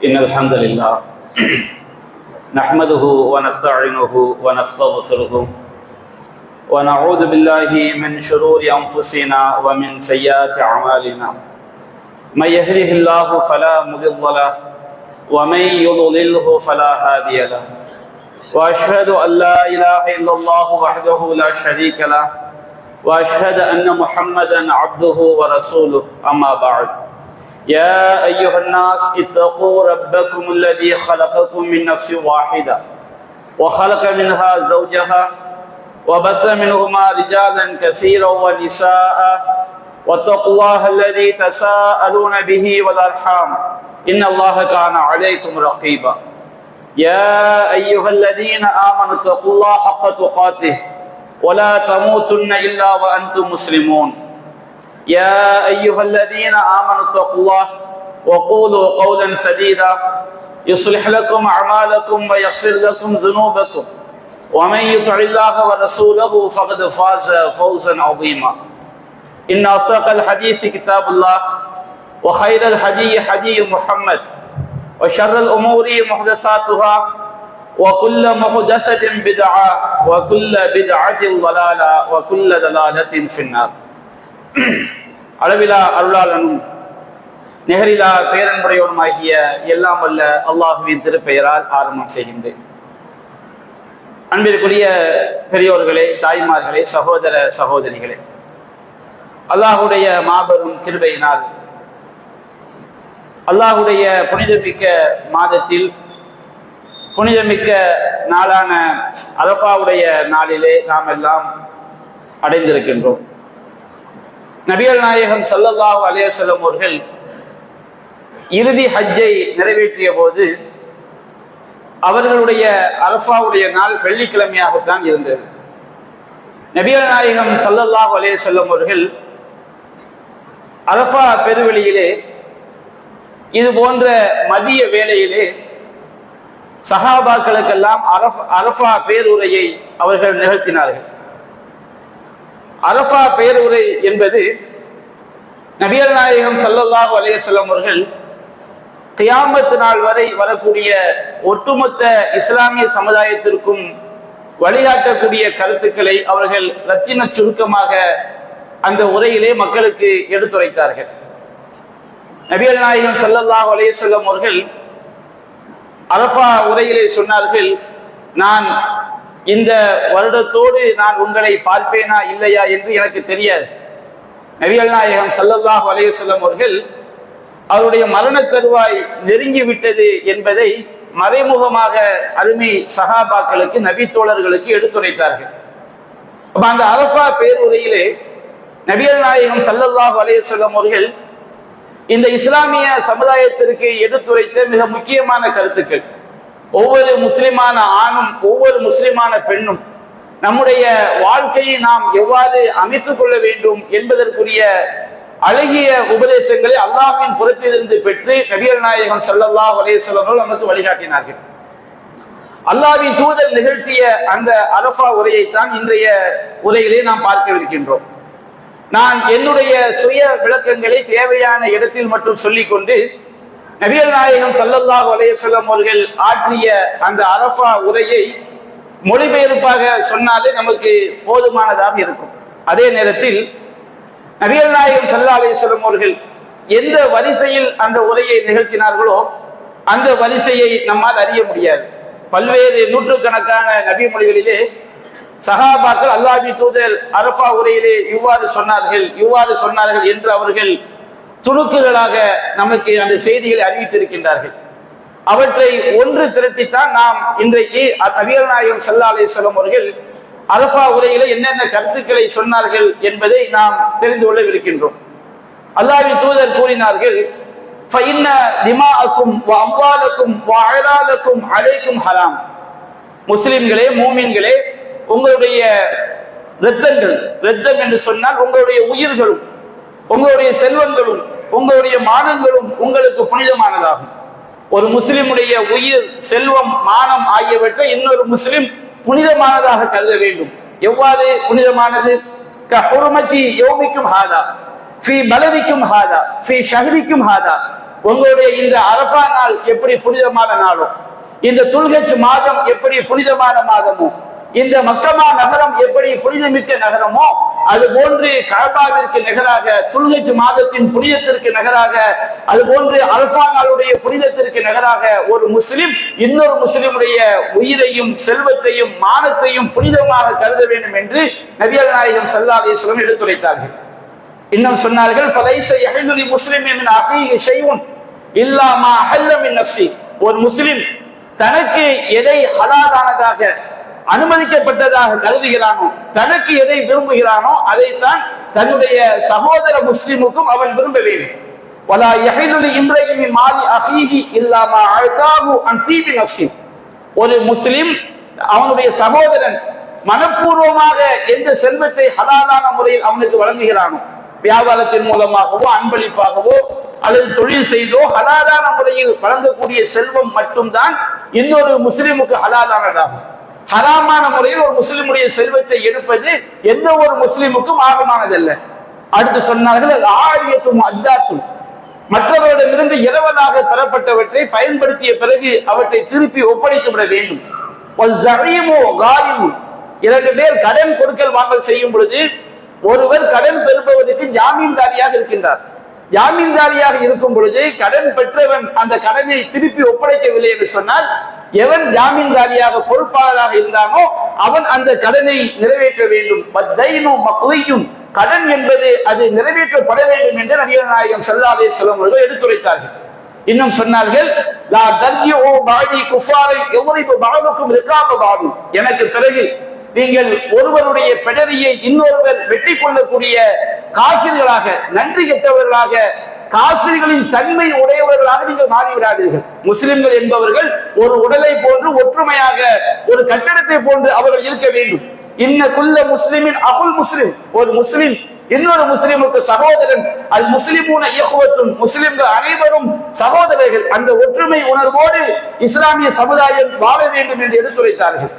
إن الحمد لله نحمده ونستعينه ونستغفره ونعوذ بالله من شرور أنفسنا ومن سيئات أعمالنا من يهده الله فلا مضل له ومن يضلله فلا هادي له وأشهد أن لا إله إلا الله وحده لا شريك له وأشهد أن محمدا عبده ورسوله أما بعد يا أيها الناس اتقوا ربكم الذي خلقكم من نفس واحدة وخلق منها زوجها وبث منهما رجالا كثيرا ونساء واتقوا الله الذي تساءلون به والأرحام إن الله كان عليكم رقيبا يا أيها الذين آمنوا اتقوا الله حق تقاته ولا تموتن إلا وأنتم مسلمون يا أيها الذين آمنوا اتقوا الله وقولوا قولا سديدا يصلح لكم أعمالكم ويغفر لكم ذنوبكم ومن يطع الله ورسوله فقد فاز فوزا عظيما إن أصدق الحديث كتاب الله وخير الهدي هدي محمد وشر الأمور محدثاتها وكل محدثة بدعة وكل بدعة ضلالة وكل ضلالة في النار. அளவிலா அருளாளனும் நிகரிலா பேரன்புடையவனுமாகிய எல்லாம் வல்ல அல்லாஹுவின் திருப்பெயரால் ஆரம்பம் செய்கின்றேன். அன்பிற்குரிய பெரியோர்களே, தாய்மார்களே, சகோதர சகோதரிகளே, அல்லாஹுடைய மாபெரும் கிருபையினால் அல்லாஹுடைய புனிதமிக்க மாதத்தில் புனிதமிக்க நாளான அரஃபாவுடைய நாளிலே நாம் எல்லாம் அடைந்திருக்கின்றோம். நபிகள் நாயகம் ஸல்லல்லாஹு அலைஹி வஸல்லம் அவர்கள் இறுதி ஹஜ்ஜை நிறைவேற்றிய போது அவர்களுடைய அரஃபாவுடைய நாள் வெள்ளிக்கிழமையாகத்தான் இருந்தது. நபிகள் நாயகம் ஸல்லல்லாஹு அலைஹி வஸல்லம் அவர்கள் அரஃபா பெருவெளியிலே இது போன்ற மதிய வேளையிலே சஹாபாக்களுக்கெல்லாம் அரஃபா பேருரையை அவர்கள் நிகழ்த்தினார்கள். அரஃபா பேருரை என்பது நபிகள் நாயகம் ஸல்லல்லாஹு அலைஹி வஸல்லம் அவர்கள் கியாமத் நாள் வரை வரக்கூடிய ஒட்டுமொத்த இஸ்லாமிய சமுதாயத்திற்கும் வழிகாட்டக்கூடிய கருத்துக்களை அவர்கள் ரத்தின சுருக்கமாக அந்த உரையிலே மக்களுக்கு எடுத்துரைத்தார்கள். நபிகள் நாயகம் ஸல்லல்லாஹு அலைஹி வஸல்லம் அவர்கள் அரஃபா உரையிலே சொன்னார்கள், நான் இந்த வருடத்தோடு நான் உங்களை பார்ப்பேனா இல்லையா என்று எனக்கு தெரியாது. நபிகள் நாயகம் ஸல்லல்லாஹு அலைஹி வஸல்லம் அவர்கள் அவருடைய மரண தருவாய் நெருங்கி விட்டது என்பதை மறைமுகமாக அருமை சஹாபாக்களுக்கு, நபி தோழர்களுக்கு எடுத்துரைத்தார்கள். அப்ப அந்த அரஃபா பேருரையிலே நபிகள் நாயகம் ஸல்லல்லாஹு அலைஹி வஸல்லம் அவர்கள் இந்த இஸ்லாமிய சமுதாயத்திற்கு எடுத்துரைத்த மிக முக்கியமான கருத்துக்கள், ஒவ்வொரு முஸ்லிமான ஆணும் ஒவ்வொரு முஸ்லிமான பெண்ணும் நம்முடைய வாழ்க்கையை நாம் எவ்வாறு அமைத்துக் கொள்ள வேண்டும் என்பதற்குரிய அழகிய உபதேசங்களை அல்லாஹ்வின் புறத்திலிருந்து பெற்று நபிகள் நாயகம் ஸல்லல்லாஹு அலைஹி வஸல்லம் நமக்கு வழிகாட்டினார்கள். அல்லாஹ்வின் தூதர் நிகழ்த்திய அந்த அரஃபா உரையைத்தான் இன்றைய உரையிலே நாம் பார்க்கவிருக்கின்றோம். நான் என்னுடைய சுய விளக்கங்களை தேவையான இடத்தில் மட்டும் சொல்லிக்கொண்டு நபிகள் நாயகம் ஸல்லல்லாஹு அலைஹி வஸல்லம் அவர்கள் ஆற்றிய அந்த அரஃபா உரையை மொழிபெயர்ப்பாக சொன்னாலே நமக்கு போதுமானதாக இருக்கும். அதே நேரத்தில் நபிகள் நாயகம் ஸல்லல்லாஹு அலைஹி வஸல்லம் அவர்கள் எந்த வரிசையில் அந்த உரையை நிகழ்த்தினார்களோ அந்த வரிசையை நம்மால் அறிய முடியாது. பல்வேறு நூற்றுக்கணக்கான நபி மொழிகளிலே சஹாபாக்கள் அல்லாஹ்வின் தூதர் அரஃபா உரையிலே இவ்வாறு சொன்னார்கள் என்று அவர்கள் துணுக்குகளாக நமக்கு அந்த செய்திகளை அறிவித்திருக்கின்றார்கள். அவற்றை ஒன்று திரட்டித்தான் நாம் இன்றைக்கு நபிகள் நாயகம் ஸல்லல்லாஹு அலைஹி வஸல்லம் அவர்கள் அரஃபா உரையிலே என்னென்ன கருத்துக்களை சொன்னார்கள் என்பதை நாம் தெரிந்து கொள்ளவிருக்கின்றோம். அல்லாஹ்வின் தூதர் கூறினார்கள், ஃபஇன்ன திமாஅக்கும் வ அம்வாலக்கும் வ அஅராதக்கும் அலைக்கும் ஹராம். முஸ்லிம்களே, மூமின்களே, உங்களுடைய இரத்தம் என்று சொன்னால் உங்களுடைய உயிர்களும் உங்களுடைய செல்வங்களும் உங்களுடைய மானங்களும் உங்களுக்கு புனிதமானதாகும். ஒரு முஸ்லிமுடைய உயிர், செல்வம், மானம் ஆகியவற்றை இன்னொரு முஸ்லிம் புனிதமானதாக கருத வேண்டும். எவ்வாறு புனிதமானது? கஹுர்மதி யௌமிக்கும் ஹாதா ஃபீ பலதிக்கும் ஹாதா ஃபீ ஷஹரிக்கும் ஹாதா. உங்களுடைய இந்த அரஃபா நாள் எப்படி புனிதமான நாளோ, இந்த துல்ஹஜ் மாதம் எப்படி புனிதமான மாதமோ, இந்த மக்கமா நகரம் எப்படி புனிதமிக்க நகரமோ, அது போன்று கஅபாவிற்கு நிகராக, துல்ஹஜ் மாதத்தின் புனிதத்திற்கு நிகராக, அது போன்று அரஃபா நாளுடைய புனிதத்திற்கு நிகராக ஒரு முஸ்லிம் இன்னொரு முஸ்லிமுடைய உயிரையும் செல்வத்தையும் மானத்தையும் புனிதமாக கருத வேண்டும் என்று நபிகள் நாயகம் ஸல்லல்லாஹு அலைஹி வஸல்லம் எடுத்துரைத்தார்கள். இன்னும் சொன்னார்கள், ஃபலைஸ யஹில்லு லி முஸ்லிமின் மின் அஹீஹி ஷைஉன் இல்லா மா ஹல்ல மின் நஃப்ஸி. ஒரு முஸ்லிம் தனக்கு எதை ஹலாலானதாக அனுமதிக்கப்பட்டதாக கருதுகிறானோ, தனக்கு எதை விரும்புகிறானோ அதைத்தான் தன்னுடைய சகோதர முஸ்லிமுக்கும் அவன் விரும்ப வேண்டும். வலா யஹில்லு லி இம்ரைஇன் மின் மாலி அஹீஹி இல்லா மா அஅதாஹு அன் தீபி நஃப்ஸி. ஒரு முஸ்லிம் அவனுடைய சகோதரன் மனப்பூர்வமாக எந்த செல்வத்தை ஹலாலான முறையில் அவனுக்கு வழங்குகிறானோ, வியாபாரத்தின் மூலமாகவோ அன்பளிப்பாகவோ அல்லது தொழில் செய்தோ ஹலாலான முறையில் வழங்கக்கூடிய செல்வம் மட்டும்தான் இன்னொரு முஸ்லிமுக்கு ஹலாலானதாகும். ஹராமான முறையில் ஒரு முஸ்லிமுடைய செல்வத்தை எடுப்பது எந்த ஒரு முஸ்லிமுக்கும் ஆகமானதல்ல. அடுத்து சொன்னார்கள், ஆரியத்தும் அத்தாத்தும், மற்றவர்களிடமிருந்து இரவலாக பெறப்பட்டவற்றை பயன்படுத்திய பிறகு அவற்றை திருப்பி ஒப்படைத்து விட வேண்டும். இரண்டு பேர் கடன் கொடுக்கல் வாங்கல் செய்யும் பொழுது ஒருவர் கடன் பெறுபவதற்கு ஜாமீன்தாரியாக இருக்கின்றார். ஜாமீன்தாரியாக இருக்கும் பொழுது கடன் பெற்றவன் அந்த கடனை திருப்பி ஒப்படைக்கவில்லை என்று சொன்னால், எவன் ஜாமீன்தாரியாக பொறுப்பாளராக இருந்தானோ அவன் அந்த கடனை நிறைவேற்ற வேண்டும். கடன் என்பது அது நிறைவேற்றப்பட வேண்டும் என்று நபிகள் நாயகம் ஸல்லல்லாஹு அலைஹி வஸல்லம் அவர்கள் எடுத்துரைத்தார்கள். இன்னும் சொன்னார்கள், லா தர்ஜிஉ பஅதி குஃபாரை யضرب بعضكم رقاب بعض. எனக்கு பிறகு நீங்கள் ஒருவருடைய பெடரியை இன்னொருவர் வெட்டி கொள்ளக்கூடிய காஃபிர்களாக, நன்றி கெட்டவர்களாக, காஃபிர்களின் தன்மை உடையவர்களாக நீங்கள் மாறிவிடாதீர்கள். முஸ்லிம்கள் என்பவர்கள் ஒரு உடலை போன்று ஒற்றுமையாக, ஒரு கட்டடத்தை போன்று அவர்கள் இருக்க வேண்டும். இன்ன குல்ல முஸ்லிமின் அகுல் முஸ்லிம், ஒரு முஸ்லிம் இன்னொரு முஸ்லிமுக்கு சகோதரன். அல் முஸ்லிமூன இஹ்வத்துன், முஸ்லிம்கள் அனைவரும் சகோதரர்கள். அந்த ஒற்றுமை உணர்வோடு இஸ்லாமிய சமுதாயம் வாழ வேண்டும் என்று எடுத்துரைத்தார்கள்.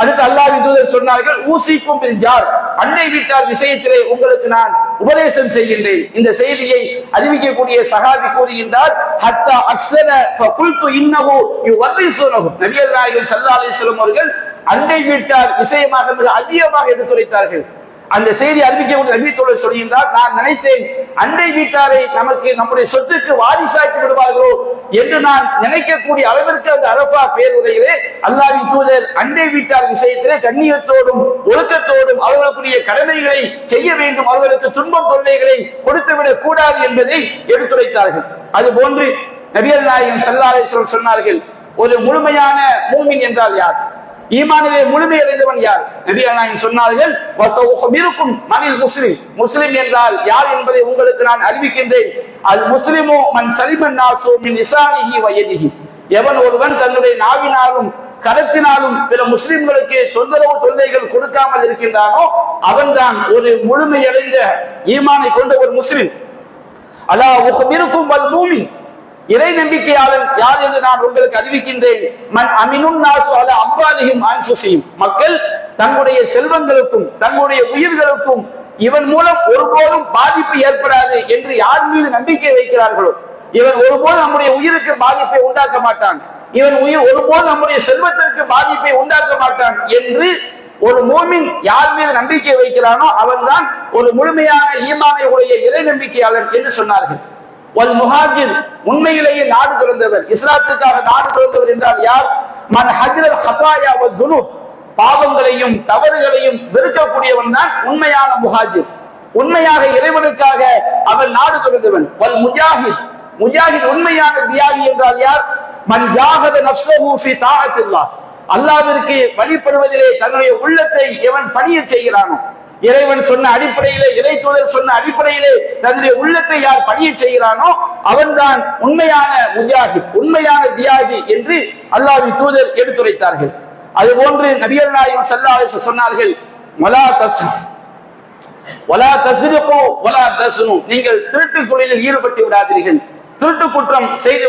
அடுத்து அல்லாஹ்வின் தூதர் சொன்னார்கள், ஊசிக்கும் பில் ஜார், அண்டை வீட்டார் விஷயத்திலே உங்களுக்கு நான் உபதேசம் செய்கின்றேன். இந்த செய்தியை அறிவிக்கக்கூடிய சஹாபி கூறுகின்றார், ஹத்தா அக்ஸர ஃபகுல்து இன்னஹு யுவர்ரிசுனஹு. நபிகள் நாயகம் ஸல்லல்லாஹு அலைஹி வஸல்லம் அவர்கள் அண்டை வீட்டார் விஷயமாக மிக அதிகமாக எடுத்துரைத்தார்கள். அந்த செய்தி அறிவிக்கக்கூடிய நபி தோழர் சொல்கின்றார், நான் நினைத்தேன் அண்டை வீட்டாரை நமக்கு நம்முடைய சொத்துக்கு வாரிசாக்கி விடுவார்களோ என்று நான் நினைக்கக்கூடிய அளவிற்கு அந்த அரஃபா பேருரையிலே அல்லாஹ்வின் தூதர் அண்டை வீட்டார் விஷயத்திலே கண்ணியத்தோடும் ஒழுக்கத்தோடும் அவர்களுக்குரிய கடமைகளை செய்ய வேண்டும், அவர்களுக்கு துன்பம் தொல்லைகளை கொடுத்துவிடக் கூடாது என்பதை எடுத்துரைத்தார்கள். அது போன்று நபிகள் நாயகம் ஸல்லல்லாஹு அலைஹி வஸல்லம் சொன்னார்கள், ஒரு முழுமையான மூமின் என்றால் யார்? ஈமானிலே முழுமை அடைந்தவன் யார்? நபிகள் நாயகம் சொன்னார்கள், வஸௌஹபிருக்கும் மனில் முஸ்லிம், முஸ்லிம் என்றால் யார் என்பதை உங்களுக்கு நான் அறிவிக்கின்றேன். அல் முஸ்லிமு மன் சலிமன் நாசு மின் லிசானிஹி வ யதிஹி. எவன் ஒருவன் தன்னுடைய நாவினாலும் கரத்தினாலும் பிற முஸ்லிம்களுக்கு தொந்தரவு தொல்லைகள் கொடுக்காமல் இருக்கின்றானோ அவன்தான் ஒரு முழுமையடைந்த ஈமானை கொண்ட ஒரு முஸ்லிம். அலா உஹ்பிருக்கும் வல் மூமின், இறை நம்பிக்கையாளன் யார் என்று நான் உங்களுக்கு அறிவிக்கின்றேன். மன் அமினுன் நாசு அலா அம்வாலிஹிம் அன்ஃபுஸிஹிம், மக்கள் தங்களுடைய செல்வங்களுக்கும் தங்களுடைய உயிர்களுக்கும் இவன் மூலம் ஒருபோதும் பாதிப்பு ஏற்படாது என்று யார் மீது நம்பிக்கை வைக்கிறார்களோ, இவன் ஒருபோதும் நம்முடைய உயிருக்கு பாதிப்பை உண்டாக்க மாட்டான், இவன் உயிர் ஒருபோதும் நம்முடைய செல்வத்திற்கு பாதிப்பை உண்டாக்க மாட்டான் என்று ஒரு மூமின் யார் மீது நம்பிக்கை வைக்கிறானோ அவன்தான் ஒரு முழுமையான ஈமானை உடைய இறை நம்பிக்கையாளன் என்று சொன்னார்கள். வல் முஹாஜிர், உண்மையிலேயே நாடு துறந்தவர், இஸ்லாத்துக்காக நாடு துறந்தவர் என்றால் யார்? மன் ஹஜ்ரல் ஹதாயா வ துனூப், பாவங்களையும் தவறுகளையும் வெறுக்கக்கூடியவன் தான் உண்மையான முஹாஜிர், உண்மையாக இறைவனுக்காக அவன் நாடு துறந்தவன். வல் முஜாஹித், முஜாஹித் உண்மையான தியாகி என்றால் யார்? மன் ஜாஹத நஃப்ஸஹு ஃபீ தாஅத்தில்லாஹ், அல்லாஹ்விற்கு வழிபடுவதிலே தன்னுடைய உள்ளத்தை எவன் பணிய செய்கிறானோ, இறைவன் சொன்ன அடிப்படையிலே, இறை தூதர் சொன்ன அடிப்படையிலே தன்னுடைய உள்ளத்தை யார் பணிய செய்கிறானோ அவன்தான் உண்மையான முஜாஹித், உண்மையான தியாகி என்று அல்லாஹ்வின் தூதர் எடுத்துரைத்தார்கள். அதுபோன்று நபிகள் நாயகம் ஸல்லல்லாஹு அலைஹி வஸல்லம் சொன்னார்கள், வலா தஸ்ரிகு வலா தஸ்னு, நீங்கள் திருட்டு தொழிலில் ஈடுபட்டு விடாதீர்கள், திருட்டு குற்றம் செய்து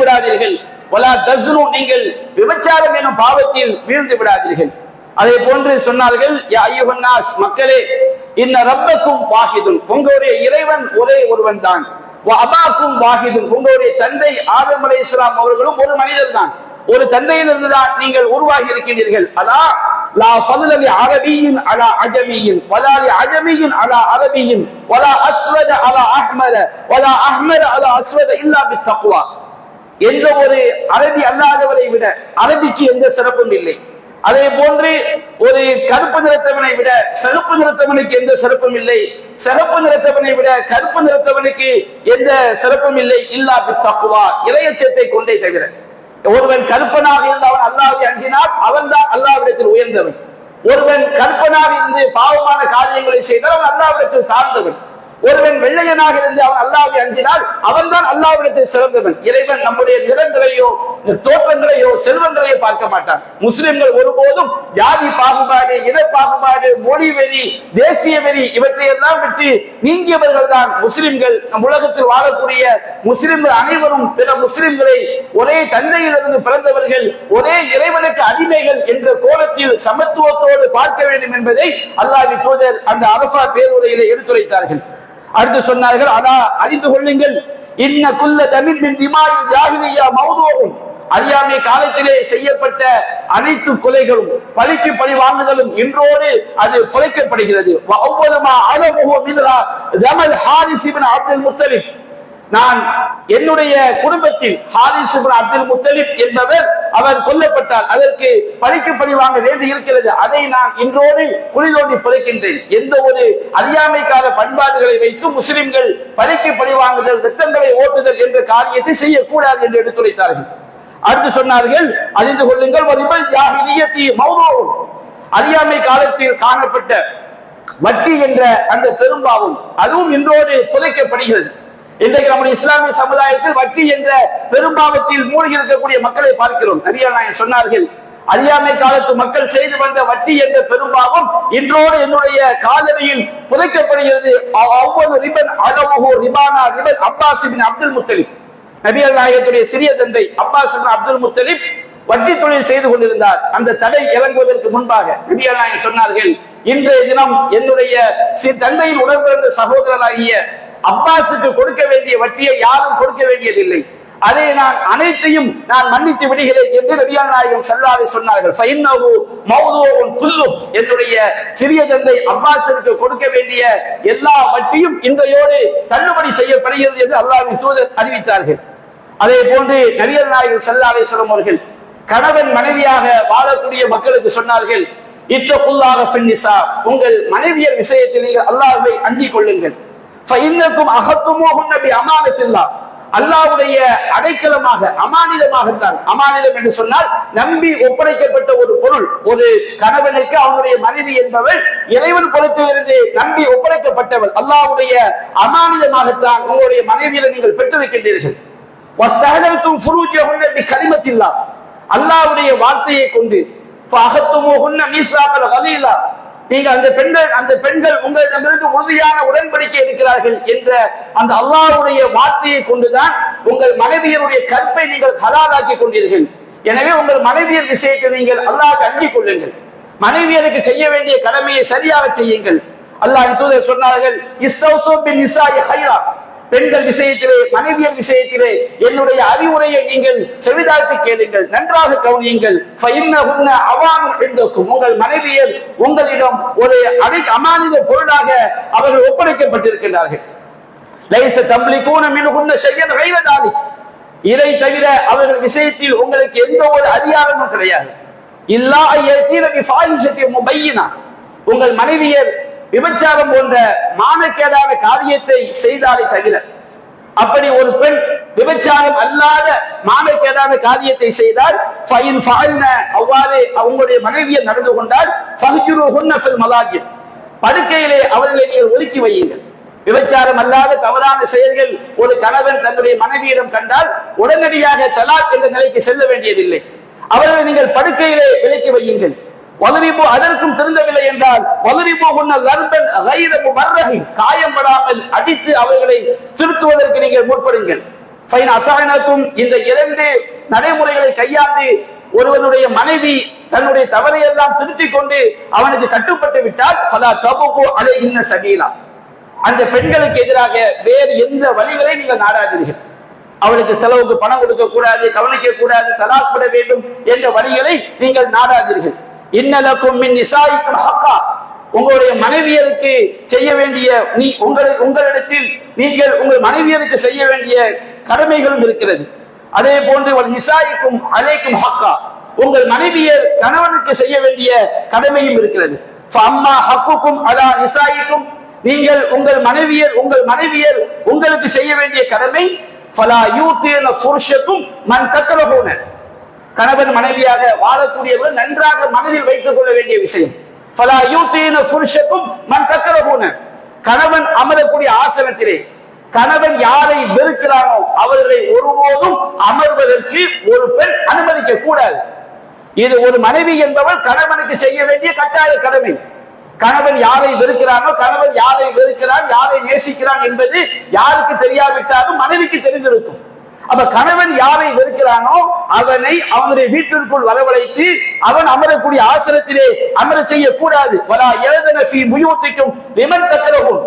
விடாதீர்கள். வலா தஸ்னு, நீங்கள் விபச்சாரம் எனும் பாவத்தில் வீழ்ந்து விடாதீர்கள். அதே போன்று சொன்னார்கள், யா அய்யுஹன் நாஸ், மக்களே, இன்ன ரப்பக்கும் வாஹிதுன், உங்களுடைய இறைவன் ஒரே ஒருவன் தான். அபாக்கும் வாஹிதுன், உங்களுடைய தந்தை ஆதம் அலைஹிஸ்ஸலாம் அவர்களும் ஒரு மனிதர் தான், ஒரு தந்தையிலிருந்து தான் நீங்கள் உருவாகி இருக்கின்றீர்கள். அதா லா ஃபضل لعربي على عجمي ولا لعجمي على عربي ولا اسود على احمر ولا احمر على اسود الا بالتقوى. எந்த ஒரு அரபி அல்லாதவரை விட அரபிக்கு எந்த சிறப்பும் இல்லை. அதே போன்று ஒரு கருப்பு நிறத்தவனை விட சிகப்பு நிறத்தவனுக்கு எந்த சிறப்பும் இல்லை. சிகப்பு நிறத்தவனை விட கருப்பு நிறத்தவனுக்கு எந்த சிறப்பும் இல்லை. இல்லா பித்தக்வா, இறையச்சத்தை கொண்டே தவிர. ஒருவன் கருப்பனாக இருந்து அவன் அல்லாஹ்வை அஞ்சினால் அவன் தான் அல்லாஹ்விடத்தில் உயர்ந்தவன். ஒருவன் கருப்பனாக இருந்து பாவமான காரியங்களை செய்தால் அவன் அல்லாஹ்விடத்தில் தாழ்ந்தவன். ஒருவன் வெள்ளையனாக இருந்து அவன் அல்லாஹ்வை அஞ்சினால் அவன் தான் அல்லாஹ்விடத்தில் சிறந்தவன். இறைவன் நம்முடைய நிறங்களையோ தோற்றங்களையோ செல்வங்களையோ பார்க்க மாட்டான். முஸ்லிம்கள் ஒருபோதும் ஜாதி பாகுபாடு, இன பாகுபாடு, மொழி வெறி, தேசிய வெறி இவற்றையெல்லாம் விட்டு நீங்கியவர்கள் தான் முஸ்லிம்கள். நம் உலகத்தில் வாழக்கூடிய முஸ்லிம்கள் அனைவரும் பிற முஸ்லிம்களை ஒரே தந்தையிலிருந்து பிறந்தவர்கள், ஒரே இறைவனுக்கு அடிமைகள் என்ற கோலத்தில் சமத்துவத்தோடு பார்க்க வேண்டும் என்பதை அல்லாஹ்வின் தூதர் அந்த அரஃபா பேருரையிலே எடுத்துரைத்தார்கள். அடுத்து சொன்னார்கள், அதா அறிந்து கொள்ளுங்கள், இன்ன குல்ல தமிழ் மின் திமாயில் ஜாஹிலிய்யா மௌதூஉன், அறியாமை காலத்திலே செய்யப்பட்ட அனைத்து கொலைகளும் பழிக்கு பழி வாங்குதலும் இன்றோடு அது புதைக்கப்படுகிறது. வஅவ்வலமா அலமுஹு மின்ஹா ஜமல் ஹாரிஸ் இப்னு அப்துல் முத்தலிப், நான் என்னுடைய குடும்பத்தில் ஹாரிஸ் இப்னு அப்துல் முத்தலிப் என்பவர் அவர் கொல்லப்பட்டால் அதற்கு பழிக்கு பழி வாங்க வேண்டி இருக்கிறது. அதை நான் இன்றோடு குழி தோண்டி புதைக்கின்றேன். எந்த ஒரு அறியாமைக்கான பண்பாடுகளை வைத்து முஸ்லிம்கள் பழிக்கு பழி வாங்குதல், ரத்தங்களை ஓட்டுதல் என்ற காரியத்தை செய்யக்கூடாது என்று எடுத்துரைத்தார்கள். அடுத்து சொன்னார்கள், அறிந்து கொள்ளுங்கள், அறியாமை காலத்தில் காணப்பட்ட வட்டி என்ற அந்த பெரும்பாவம் அதுவும் இன்றோடு புதைக்கப்படுகிறது. இன்றைக்கு நம்முடைய இஸ்லாமிய சமுதாயத்தில் வட்டி என்ற பெரும்பாவத்தில் மூழ்கி இருக்கக்கூடிய மக்களை பார்க்கிறோம். நபிகள் நாயகம் சொன்னார்கள், அறியாமை காலத்து மக்கள் செய்து வந்த வட்டி என்ற பெரும்பாவம் இன்றோடு என்னுடைய காலடியில் புதைக்கப்படுகிறது. அவ்வளவு ரிபன் அலமுஹு ரிபானா ரிபன் அப்பாஸ் இப்னு அப்துல் முத்தலிப், நபிகள் நாயகத்துடைய சிறிய தந்தை அப்பாஸ் இப்னு அப்துல் முத்தலிப் வட்டி தொழில் செய்து கொண்டிருந்தார். அந்த தடை இறங்குவதற்கு முன்பாக நபிகள் நாயகம் சொன்னார்கள், இன்றைய தினம் என்னுடைய தந்தையின் உடன்பிறந்த சகோதரராகிய அப்பாஸுக்கு கொடுக்க வேண்டிய வட்டியை யாரும் கொடுக்க வேண்டியதில்லை, அதை நான் அனைத்தையும் நான் மன்னித்து விடுகிறேன் என்று நபிகள் நாயகம் ஸல்லல்லாஹு அலைஹி சொன்னார்கள். ஃபஇன்னஹு மௌதூஉன் குல்லு, என்னுடைய சிறிய தந்தை அப்பாஸுக்கு கொடுக்க வேண்டிய எல்லா வட்டியும் இன்றையோடு தள்ளுபடி செய்யப்படுகிறது என்று அல்லாஹ்வின் தூதர் அறிவித்தார்கள். அதே போன்று நபிகள் நாயகம் ஸல்லல்லாஹு அலைஹி வஸல்லம் அவர்கள் கணவன் மனைவியாக வாழக்கூடிய மக்களுக்கு சொன்னார்கள், இத்தகுல்லாஹ ஃபின்னிஸா, உங்கள் மனைவியர் விஷயத்தில் நீங்கள் அல்லாஹ்வை அஞ்சிக் கொள்ளுங்கள். ஃபஇன்னக்கும் அஹத்துமூஹுன்ன பிஅமானத்தில்லாஹ், அல்லாஹ்வுடைய அடைக்கலமாக அமானிதமாகத்தான். அமானிதம் என்று சொன்னால் நம்பி ஒப்படைக்கப்பட்ட ஒரு பொருள். ஒரு கணவனுக்கு அவனுடைய மனைவி என்பவள் இறைவன் பொறுத்திலிருந்து நம்பி ஒப்படைக்கப்பட்டவள். அல்லாஹ்வுடைய அமானிதமாகத்தான் உங்களுடைய மனைவியை நீங்கள் பெற்றிருக்கின்றீர்கள். வஸ்தஹலல்தும் ஃபுரூஜஹுன்ன பிகலிமத்தில்லாஹ், அல்லாஹ்வுடைய வார்த்தையை கொண்டு ஃபஅஹத்துமூஹுன்ன மீஸாகல் கலீலா, நீங்க அந்த பெண்கள் உங்களிடமிருந்து உறுதியான உடன்படிக்கை எடுக்கிறார்கள் என்ற அந்த அல்லாஹ்வுடைய வார்த்தையை கொண்டுதான் உங்கள் மனைவியருடைய கற்பை நீங்கள் ஹலாலாக்கி கொண்டீர்கள். எனவே உங்கள் மனைவியர் விஷயத்தில் நீங்கள் அல்லாஹ்வை அஞ்சிக் கொள்ளுங்கள். மனைவியருக்கு செய்ய வேண்டிய கடமையை சரியாக செய்யுங்கள். அல்லாஹ்வின் தூதர் சொன்னார்கள், இஸ்தௌசு பின் நிசாஇ ஹைரா, பெண்கள் விஷயத்திலே மனைவியர் விஷயத்திலே என்னுடைய அறிவுரையை நீங்கள் செவிதாழ்த்தி கேளுங்கள், நன்றாக கவனியுங்கள். ஃபஇன்னஹுன்ன அவானுன் இன்தக்கும், உங்கள் மனைவியர் உங்களிடம் ஒரு அமானித பொருளாக அவர்கள் ஒப்படைக்கப்பட்டிருக்கிறார்கள். லைஸ தம்லிகூன மின்ஹுன்ன ஷையன் கைர தாலிக், இதை தவிர அவர்கள் விஷயத்தில் உங்களுக்கு எந்த ஒரு அதிகாரமும் கிடையாது. இல்லா அய்யதீன பிஃபாஹிஷத்தின் முபையினா, உங்கள் மனைவியர் விபச்சாரம் போன்ற மானக்கேடான காரியத்தை செய்தாலே தவிர. அப்படி ஒரு பெண் விபச்சாரம் அல்லாத மானக்கேடான காரியத்தை செய்தால் ஃபைன் ஃபஅல்ன, அவ்வாறு அவங்களுடைய மனைவியர் நடந்து கொண்டால் ஃபஹ்ஜுருஹுன்ன ஃபில் மலாஜித், படுக்கையிலே அவர்களை நீங்கள் ஒதுக்கி வையுங்கள். விபச்சாரம் அல்லாத தவறான செயல்கள் ஒரு கணவன் தன்னுடைய மனைவியிடம் கண்டால் உடனடியாக தலாக் என்ற நிலைக்கு செல்ல வேண்டியதில்லை. அவர்களை நீங்கள் படுக்கையிலே விலக்கி வையுங்கள். வலரிபோ, அதற்கும் திருந்தவில்லை என்றால் வலரிபோகுன்ன லர்பன் கைர முபர்ரஹி, காயம்படாமல் அடித்து அவர்களை திருத்துவதற்கு நீங்கள் முற்படுங்கள். ஃபைன் அத்தானத்தும், இந்த இரண்டு நடைமுறைகளை கையாண்டு ஒருவனுடைய மனைவி தன்னுடைய தவறையெல்லாம் திருத்திக் கொண்டு அவனுக்கு கட்டுப்பட்டு விட்டால் ஃபலா தபுகு அலைஹின்ன சபீலா, அந்த பெண்களுக்கு எதிராக வேறு எந்த வழிகளை நீங்கள் நாடாதீர்கள். அவளுக்கு செலவுக்கு பணம் கொடுக்க கூடாது, கவனிக்க கூடாது, தலாக் விட வேண்டும் என்ற வழிகளை நீங்கள் நாடாதீர்கள். இன்னலக்கும் மின் நிசாயிக்கும் ஹக்கா, உங்களுடைய மனைவியருக்கு செய்ய வேண்டிய உங்களிடத்தில் நீங்கள் உங்கள் மனைவியருக்கு செய்ய வேண்டிய கடமைகளும் இருக்கிறது. அதே போன்று நிசாயிக்கும் அலைக்கும் ஹக்கா, உங்கள் மனைவியர் கணவனுக்கு செய்ய வேண்டிய கடமையும் இருக்கிறது. அம்மா ஹக்குக்கும் அலா நிசாயிக்கும், நீங்கள் உங்கள் மனைவியர் உங்களுக்கு செய்ய வேண்டிய கடமை ஃபலா யூத்தின ஃபுர்ஷக்கும் மன் தக்ரஹூன, கணவன் மனைவியாக வாழக்கூடியவர்கள் நன்றாக மனதில் வைத்துக் கொள்ள வேண்டிய விஷயம். ஃபலா யூத்தின ஃபுர்ஷக்கும் மன் தக்ரஹூன, கணவன் அமரக்கூடிய ஆசனத்திலே கணவன் யாரை வெறுக்கிறானோ அவர்களை ஒருபோதும் அமர்வதற்கு ஒரு பெண் அனுமதிக்க கூடாது. இது ஒரு மனைவி என்பவள் கணவனுக்கு செய்ய வேண்டிய கட்டாய கடமை. கணவன் யாரை வெறுக்கிறானோ, கணவன் யாரை வெறுக்கிறான், யாரை நேசிக்கிறான் என்பது யாருக்கு தெரியாவிட்டாலும் மனைவிக்கு தெரிந்திருக்கும். அப்ப கணவன் யாரை வெறுக்கிறானோ அவனை அவனுடைய வீட்டிற்குள் வரவழைத்து அவன் அமரக்கூடிய ஆசனத்திலே அமர செய்யக்கூடாது. வலா யதன ஃபீ புயூத்திக்கும் லிமன் தக்ரஹூன்,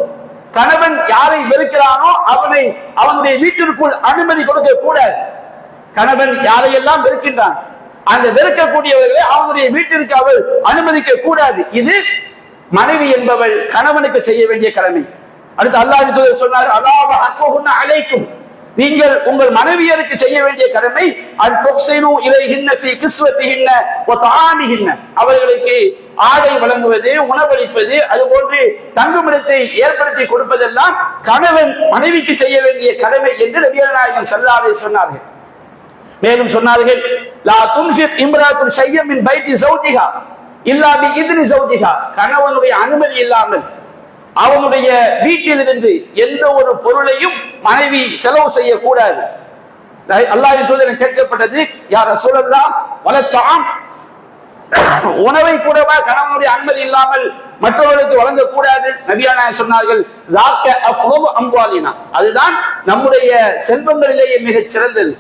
கணவன் யாரை வெறுக்கிறானோ அவனை அவனுடைய வீட்டிற்குள் அனுமதி கொடுக்க கூடாது. கணவன் யாரையெல்லாம் வெறுக்கின்றான் அந்த வெறுக்கக்கூடியவர்களை அவனுடைய வீட்டிற்கு அவள் அனுமதிக்க கூடாது. இது மனைவி என்பவள் கணவனுக்கு செய்ய வேண்டிய கடமை. அடுத்து அல்லாஹ் தூதர் சொன்னார், அல்லாஹ் ஹக்குஹுன்ன அலைக்கும், நீங்கள் உங்கள் மனைவியருக்கு செய்ய வேண்டிய கடமை அன் துஹ்சினு இலைஹின்ன ஃபீ கிஸ்வத்திஹின்ன வ தஆமிஹின்ன, அவர்களுக்கு ஆடை வழங்குவது, உணவளிப்பது, அதுபோன்று தங்குமிடத்தை ஏற்படுத்தி கொடுப்பதெல்லாம் கணவன் மனைவிக்கு செய்ய வேண்டிய கடமை என்று நபிகள் நாயகம் ஸல்லல்லாஹு அலைஹி சொன்னார்கள். மேலும் சொன்னார்கள், லா துன்ஃபிக் இம்ராத்துன் ஷையன் மின் பைத்தி ஸௌஜிஹா இல்லா பி இத்னி ஸௌஜிஹா, கணவனுடைய அனுமதி இல்லாமல் அவனுடைய வீட்டிலிருந்து எந்த ஒரு பொருளையும் மனைவி செலவு செய்யக்கூடாது. அல்லாஹ்வின் தூதரிடம் கேட்கப்பட்டது, யா ரசூலல்லாஹ் வலத்தாம், உணவை கூடவா கணவனுடைய அனுமதி இல்லாமல் மற்றவர்களுக்கு வழங்கக்கூடாது? நபியான சொன்னார்கள், அதுதான் நம்முடைய செல்வங்களிலேயே மிகச் சிறந்தது.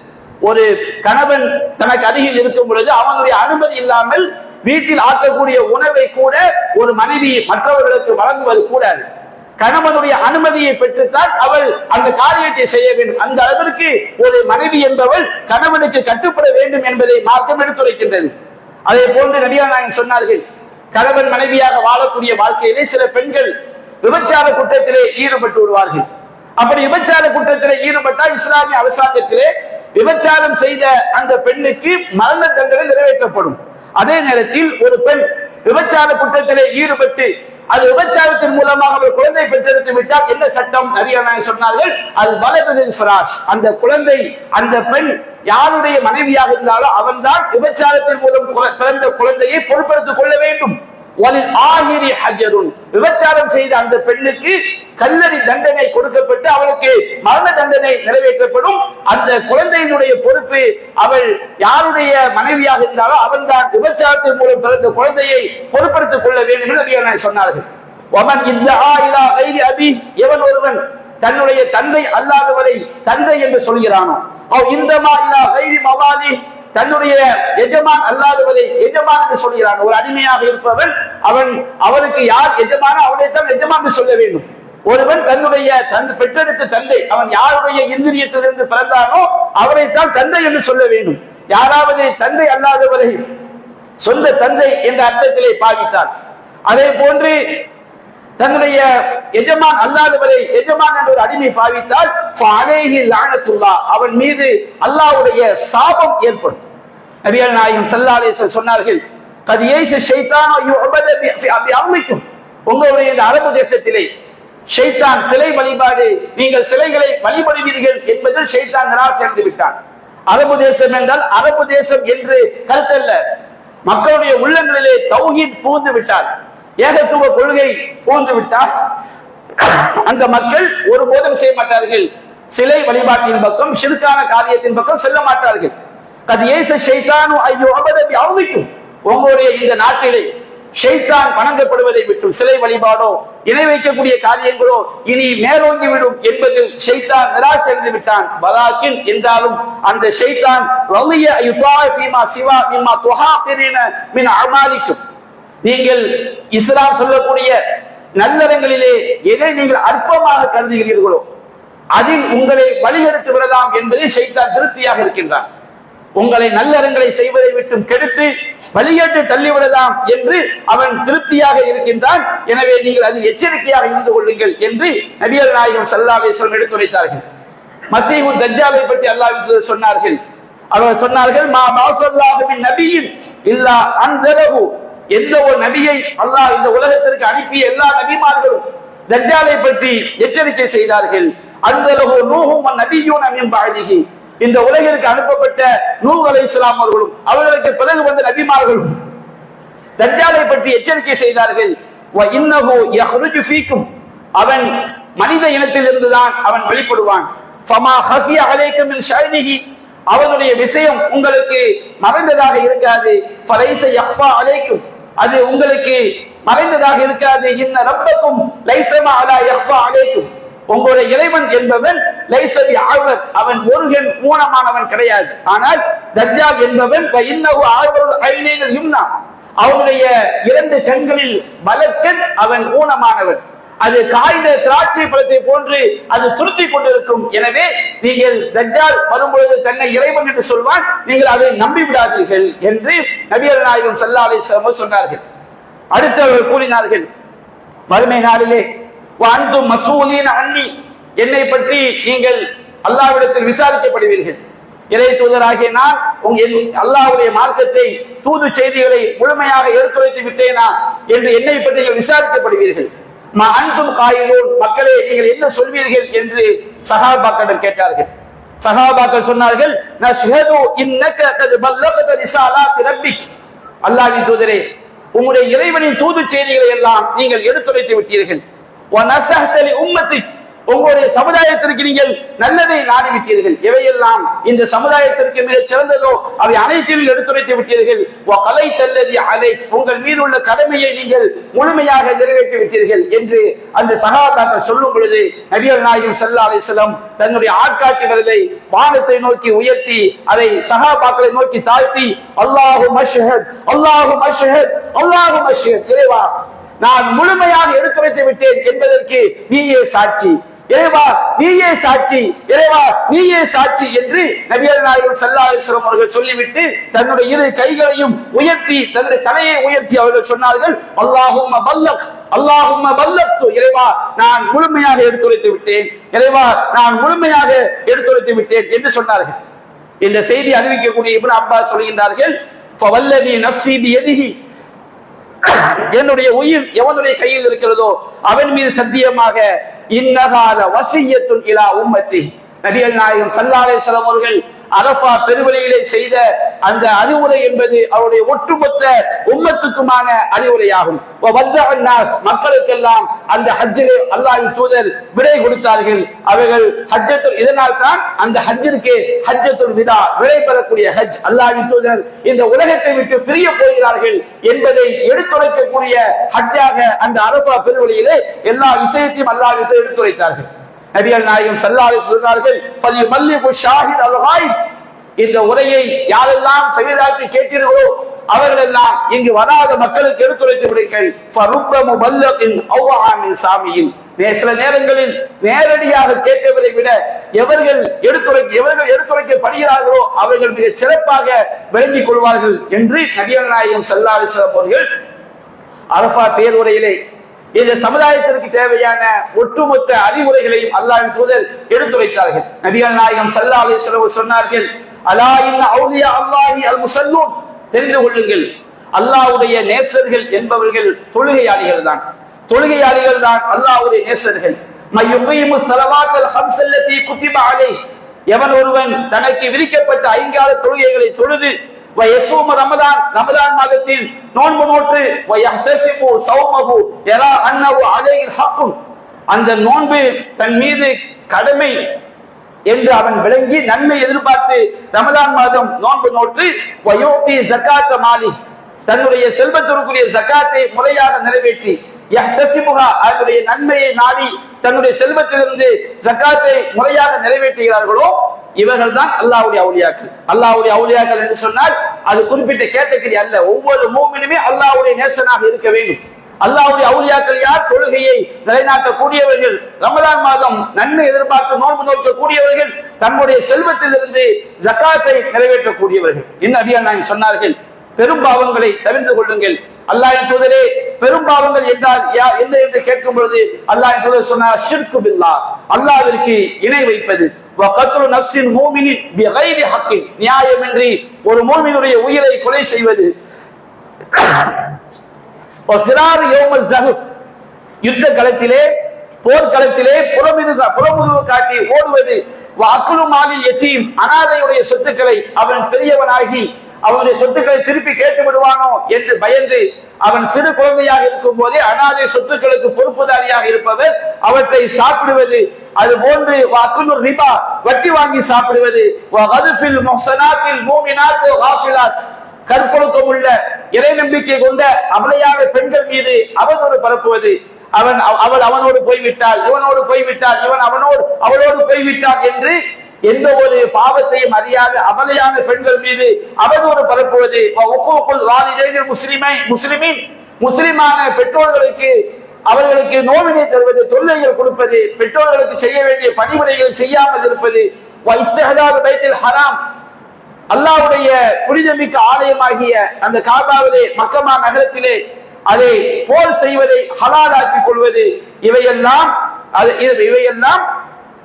ஒரு கணவன் தனக்கு அருகில் இருக்கும் பொழுது அவனுடைய அனுமதி இல்லாமல் வீட்டில் ஆக்கக்கூடிய உணவை கூட ஒரு மனைவி மற்றவர்களுக்கு வழங்குவது கூடாது. கணவனுடைய அனுமதியை பெற்றுத்தான் அவள் அந்த காரியத்தை செய்ய வேண்டும். அந்த அளவிற்கு ஒரு மனைவி என்பவள் கணவனுக்கு கட்டுப்பட வேண்டும் என்பதை மார்க்கம் எடுத்துரைக்கின்றது. அதே போன்று நபிகள் நாயகம் சொன்னார்கள், கணவன் மனைவியாக வாழக்கூடிய வாழ்க்கையிலே சில பெண்கள் விபச்சார குற்றத்திலே ஈடுபட்டு விடுவார்கள். அப்படி விபச்சார குற்றத்திலே ஈடுபட்டால் இஸ்லாமிய அரசாங்கத்திலே விபச்சாரம் செய்த அந்த பெண்ணுக்கு மரண தண்டனை நிறைவேற்றப்படும். அதே நேரத்தில் ஒரு பெண் விபச்சார குற்றத்திலே ஈடுபட்டு அது விபச்சாரத்தின் மூலமாக அவர் குழந்தை பெற்றெடுத்து விட்டால் என்ன சட்டம்? நபிகள் சொன்னார்கள், அது வலதுதின் ஃபிராஷ், அந்த குழந்தை அந்த பெண் யாருடைய மனைவியாக இருந்தாலும் அவன்தான் விபச்சாரத்தின் மூலம் பிறந்த குழந்தையை பொறுப்பெடுத்துக் கொள்ள வேண்டும். விபச்சாரம் செய்த அந்த பெண்ணுக்கு கல்லறி தண்டனை கொடுக்கப்பட்டு அவளுக்கு மரண தண்டனை நிறைவேற்றப்படும். அந்த குழந்தையினுடைய பொறுப்பு அவள் யாருடைய மனைவியாக இருந்தாலும் அவன் தான் விபச்சாரத்தின் மூலம் பிறந்த குழந்தையை பொறுப்பெடுத்துக் கொள்ள வேண்டும் என்று சொன்னார்கள். எவன் ஒருவன் தன்னுடைய தந்தை அல்லாதவரை தந்தை என்று சொல்கிறானோ, தன்னுடைய எஜமான் அல்லாதவரை எஜமான் என்று சொல்கிறான். ஒரு அடிமையாக இருப்பவன் அவனுக்கு யார் எஜமானோ அவனைத்தான் எஜமான் என்று சொல்ல வேண்டும். ஒருவன் தன்னுடைய பெற்றெடுத்த தந்தை அவன் யாருடைய இந்திரியத்திலிருந்து பிறந்தானோ அவரைத்தான் தந்தை என்று சொல்ல வேண்டும். யாராவது தந்தை அல்லாதவரை சொந்த தந்தை என்ற அர்த்தத்திலே பாவித்தார், அதே போன்று தன்னுடைய எஜமான் அல்லாதவரை எஜமான் என்ற ஒரு அடிமை பாவித்தால் அவன் மீது அல்லாஹ்வுடைய சாபம் ஏற்படும். நபிகள் நாயகம் ஸல்லல்லாஹு அலைஹி வஸல்லம் சொன்னார்கள், உங்களுடைய இந்த அரபு தேசத்திலே ஷைத்தான் சிலை வழிபாடு, நீங்கள் சிலைகளை வழிபடுவீர்கள் என்பதில் ஷைத்தான் நிராசை அடைந்து விட்டான். அரபு தேசம் என்றால் அரபு தேசம் என்று கருத்தல்ல, மக்களுடைய உள்ளங்களிலே தௌஹீத் பூந்து விட்டார், ஏகத்துவ கொள்கை போன்று விட்டால் அந்த மக்கள் ஒருபோதும் செய்ய மாட்டார்கள், சிலை வழிபாட்டின் பக்கம் ஷிர்கான காரியத்தின் பக்கம் செல்ல மாட்டார்கள். உங்களுடைய இந்த நாட்டிலே ஷைத்தான் வணங்கப்படுவதை விட்டும் சிலை வழிபாடோ இணை வைக்கக்கூடிய காரியங்களோ இனி மேலோங்கி விடும் என்பது ஷைத்தான் நிராசை அடைந்து விட்டான். வலாக்கின் என்றாலும் அந்த ஷைத்தான் நீங்கள் இஸ்லாம் சொல்லக்கூடிய நல்லறங்களிலே எதை நீங்கள் அற்பமாக கருதுகிறீர்களோ அதில் உங்களை வழிகெடுத்து விடலாம் என்பதை ஷைத்தான் திருப்தியாக இருக்கின்றான். உங்களை நல்லறங்களை செய்வதை விட்டு கெடுத்து வழிகேட்டு தள்ளிவிடலாம் என்று அவன் திருப்தியாக இருக்கின்றான். எனவே நீங்கள் அதில் எச்சரிக்கையாக இருந்து கொள்ளுங்கள் என்று நபிகள் நாயகம் ஸல்லல்லாஹு அலைஹி வஸல்லம் எடுத்துரைத்தார்கள். மஸீஹு தஜ்ஜாலை பற்றி அல்லாஹ் சொன்னார்கள். அவர் சொன்னார்கள், மா பஅஸல்லாஹு மின் நபியின் இல்லா அன்தரஹு, எந்த ஒரு நபியை அல்லாஹ் இந்த உலகத்திற்கு அனுப்பிய எல்லா நபிமார்களும் தஜ்ஜாலை பற்றி எச்சரிக்கை செய்தார்கள். அன்தரஹு நூஹு வ நபியூன மின் பஅதிஹி, இந்த உலகிற்கு அனுப்பப்பட்ட நூஹ் அலைஹிஸ்ஸலாம் அவர்களும் அவர்களுக்கு பிறகு வந்த நபிமார்களும் தஜ்ஜாலை பற்றி எச்சரிக்கை செய்தார்கள். வ இன்னஹு யஹ்ருஜு ஃபீக்கும், அவன் மனித இனத்திலிருந்து தான் அவன் வெளிப்படுவான். ஃபமா ஹஃபிய அலைக்கும் மின் ஷஅனிஹி, அவனுடைய விஷயம் உங்களுக்கு மறைந்ததாக இருக்காது. ஃபலைஸ யஹ்ஃபா அலைக்கும், அது உங்களுக்கு மறைந்ததாக இருக்காது. இன்ன ரப்பக்கும் லைஸ மா அலா யஹ்ஃபா அலைக்கும், உங்களுடைய இறைவன் என்பவன் லைஸ பிஅவர், அவன் ஒருகன் ஊனமானவன் கிடையாது. ஆனால் தஜ்ஜால் என்பவன் வ இன்னஹு ஆவரு ஐனைல் யும்னா, அவனுடைய இரண்டு கண்களில் வலக்கண் அவன் ஊனமானவன். அது காய்ந்த திராட்சை பழத்தை போன்று அது துருத்தி கொண்டிருக்கும். எனவே நீங்கள் தஜ்ஜால் வரும்பொழுது தன்னை இறைவன் என்று சொல்வான், நீங்கள் அதை நம்பி விடாதீர்கள் என்று நபிகள் நாயகம் ஸல்லல்லாஹு அலைஹி வஸல்லம் சொன்னார்கள். அடுத்து அவர்கள் கூறினார்கள், மறுமை நாளிலே வஅன்தும் மஸ்ஊலீன அன்னி, என்னை பற்றி நீங்கள் அல்லாஹ்விடத்தில் விசாரிக்கப்படுவீர்கள். இறை தூதராகிய நான் அல்லாஹ்வுடைய மார்க்கத்தை தூது செய்திகளை முழுமையாக எடுத்துரைத்து விட்டேனா என்று என்னை பற்றி நீங்கள் விசாரிக்கப்படுவீர்கள். மா அன்தும் காயிலூன், மக்களே நீங்கள் என்ன சொல்வீர்கள் என்று சஹாபாக்களிடம் கேட்டார்கள். சஹாபாக்கள் சொன்னார்கள், நஷ்ஹது இன்னக கத் பல்லகத ரிசாலாத் ரப்பிக், அல்லாஹ்வின் தூதரே, உம்முடைய இறைவனின் தூது செய்திகளை எல்லாம் நீங்கள் எடுத்துரைத்து விட்டீர்கள். வ நஸஹத லி உம்மத்திக், உங்களுடைய சமுதாயத்திற்கு நீங்கள் நல்லதை நாடிவிட்டீர்கள். எவையெல்லாம் இந்த சமுதாயத்திற்கு மிக சிறந்ததோ அவை அனைத்தையும் எடுத்துரைத்து விட்டீர்கள். உங்கள் மீது உள்ள கடமையை நீங்கள் முழுமையாக நிறைவேற்றி விட்டீர்கள் என்று அந்த சஹாபாக்கள் சொல்லும் பொழுது நபிகள் நாயகம் ஸல்லல்லாஹு அலைஹி வஸல்லம் தன்னுடைய ஆட்காட்டி விரலை வானத்தை நோக்கி உயர்த்தி அதை சஹாபாக்களை நோக்கி தாழ்த்தி, அல்லாஹு மஷ்ஹத் அல்லாஹு மஷ்ஹத் அல்லாஹு மஷ்ஹத், இறைவா நான் முழுமையாக எடுத்துரைத்து விட்டேன் என்பதற்கு நீயே சாட்சி, இறைவா நீயே சாட்சி, இறைவா நீயே சாட்சி என்று நபிகள் நாயகம் ஸல்லல்லாஹு அலைஹி வஸல்லம் அவர்கள் சொல்லிவிட்டு தன்னுடைய இரு கைகளையும் உயர்த்தி தன்னுடைய தலையை உயர்த்தி அவர்கள் சொன்னார்கள், அல்லாஹும்ம பல்லக் அல்லாஹும்ம பல்லக்து, இறைவா நான் முழுமையாக எடுத்துரைத்து விட்டேன், இறைவா நான் முழுமையாக எடுத்துரைத்து விட்டேன் என்று சொன்னார்கள். இந்த செய்தி அறிவிக்கக்கூடிய இப்னு அப்பாஸ் சொல்கின்றார்கள், ஃபவல்லதி நஃப்ஸி பியதிஹி, என்னுடைய உயிர் எவனுடைய கையில் இருக்கிறதோ அவன் மீது சத்தியமாக, இன்னஹாத வஸிய்யத்துன் இலா உம்மத்தி, நபிகள் நாயகம் ஸல்லல்லாஹு அலைஹி வஸல்லம் அவர்கள் அரஃபா பெருவழியிலே செய்த அந்த அறிவுரை என்பது அவருடைய ஒட்டுமொத்த உம்மத்துக்குமான அறிவுரையாகும். மக்களுக்கெல்லாம் அந்த ஹஜ்ஜிலே அல்லாஹ்வின் தூதர் விடை கொடுத்தார்கள். அவர்கள் ஹஜ்ஜத்துல், இதனால் தான் அந்த ஹஜ்ஜிற்கு ஹஜ்ஜத்துல் விதா, விடை பெறக்கூடிய ஹஜ், அல்லாஹ்வின் தூதர் இந்த உலகத்தை விட்டு பிரிய போகிறார்கள் என்பதை எடுத்துரைக்கக்கூடிய ஹஜ்ஜாக அந்த அரஃபா பெருவழியிலே எல்லா விஷயத்தையும் அல்லாஹ்வின் தூதர் எடுத்துரைத்தார்கள். நபிகள் நாயகம் ஸல்லல்லாஹு அலைஹி வஸல்லம் சொன்னார்கள், ஃபல்யுபல்லிகு ஷாஹித் அல்-காயிப், இந்த உரையை யாரெல்லாம் செவிதாக்கி கேட்டீர்களோ அவர்கள் எல்லாம் இங்கு வராத மக்களுக்கு எடுத்துரைத்து விடுங்கள். ஃபருப்ப முபல்லகின் அவ்ஆ மின் சாமியின், சில நேரங்களில் நேரடியாக கேட்கவதை விட எவர்கள் எடுத்துரைக்கப்படுகிறார்களோ அவர்கள் மிக சிறப்பாக விளங்கிக் கொள்வார்கள் என்று நபிகள் நாயகம் ஸல்லல்லாஹு அலைஹி வஸல்லம் அவர்கள் அரஃபா பேருரையிலே இந்த சமுதாயத்திற்கு தேவையான ஒட்டுமொத்த அறிவுரைகளையும் அல்லாஹ்வின் தூதர் எடுத்துரைத்தார்கள். நபிகள் நாயகம் ஸல்லல்லாஹு அலைஹி வஸல்லம் சொன்னார்கள், அலா இன்ன அவுலியா அல்லாஹி அல் முஸல்லூன், தெரிந்து கொள்ளுங்கள், அல்லாஹ்வுடைய நேசர்கள் என்பவர்கள் தொழுகையாளிகள் தான், தொழுகையாளிகள் தான் அல்லாஹ்வுடைய நேசர்கள். மய்யுகீமு ஸலவாத்தல் ஹம்ஸ் அல்லதி குதிப அலைஹி, எவன் ஒருவன் தனக்கு விதிக்கப்பட்ட ஐங்கால தொழுகைகளை தொழுது வயசூம ரமதான், ரமதான் மாதத்தில் நோன்பு நோற்று வயஹ்தஸிபு ஸௌமஹு யரா அன்னஹு அலைஹில் ஹக்கும், அந்த நோன்பு தன் மீது கடமை என்று அவன் விளங்கி நன்மை எதிர்பார்த்து ரமதான் மாதம் நோன்பு நோற்று வயோதி ஜகாத்த மாலி, தன்னுடைய செல்வத்திற்குரிய ஜகாத்தை முறையாக நிறைவேற்றி யஹ்தஸிபுஹா, அதனுடைய நன்மையை நாடி தன்னுடைய செல்வத்திலிருந்து ஜகாத்தை முறையாக நிறைவேற்றுகிறார்களோ இவர்கள் தான் அல்லாஹ்வுடைய அவுலியாக்கள். அல்லாஹ்வுடைய அவுலியாக்கள் என்று சொன்னால் அது குறிப்பிட்ட கேட்டகரி அல்ல. ஒவ்வொரு மூமினுமே அல்லாஹ்வுடைய நேசனாக இருக்க வேண்டும். அல்லாஹ்வுடைய அவுலியாக்கள் யார்? தொழுகையை நிலைநாட்டக்கூடியவர்கள், ரமதான் மாதம் நன்மை எதிர்பார்த்து நோன்பு நோக்கக்கூடியவர்கள், தன்னுடைய செல்வத்திலிருந்து ஜகாத்தை நிறைவேற்றக்கூடியவர்கள். இந்த நபிகள் நாயகம் சொன்னார்கள், பெரும் பாவங்களை தவிர்த்து கொள்ளுங்கள். அல்லாஹ்வின் தூதரே, பெரும் பாவங்கள் என்றால் என்ன என்று கேட்கும் பொழுது அல்லாஹ்வின் தூதர் சொன்னார், ஷிர்கு பில்லாஹ், அல்லாஹ்விற்கு இணை வைப்பது, வ கத்லு நஃப்ஸின் மூமினின் பிகைரி ஹக்கின், நியாயமின்றி ஒரு மூமினுடைய உயிரை கொலை செய்வது, வ ஃபிராரு யௌமல் ஸஹஃப், யுத்த களத்திலே போர்க்களத்திலே புறமுதுகு காட்டி ஓடுவது, வ அக்லு மாலில் யதீம், அனாதையுடைய சொத்துக்களை அவன் பெரியவனாகி அவனுடைய சொத்துக்களை திருப்பி கேட்டு விடுவானோ என்று பயந்து அவன் சிறு குழந்தையாக இருக்கும் போதே அனாதை சொத்துக்களுக்கு பொறுப்புதாரியாக இருப்பவர் அவற்றை சாப்பிடுவது, அது போன்று ரிபா, வட்டி வாங்கி சாப்பிடுவது, கற்பொழுக்கம் உள்ள இறை நம்பிக்கை கொண்ட அபலையான பெண்கள் மீது அவதூறு பரப்புவது, அவள் அவனோடு போய்விட்டாள், இவனோடு போய்விட்டாள், இவன் அவளோடு போய்விட்டான் என்று எந்த ஒரு பாவத்தையும் அறியாத அபலையான பெண்கள் மீது அவதூறு பரப்புவது, முஸ்லிமான பெற்றோர்களுக்கு அவர்களுக்கு நோவினை தருவது, தொல்லைகள் கொடுப்பது, பெற்றோர்களுக்கு செய்ய வேண்டிய பணிமுறைகளை செய்யாமல் இருப்பது, ஹராம், அல்லாஹ்வுடைய புனிதமிக்க ஆலயமாகிய அந்த காபாவிலே மக்கமா நகரத்திலே அதை போல் செய்வதை ஹலாலாக்கிக் கொள்வது, இவையெல்லாம்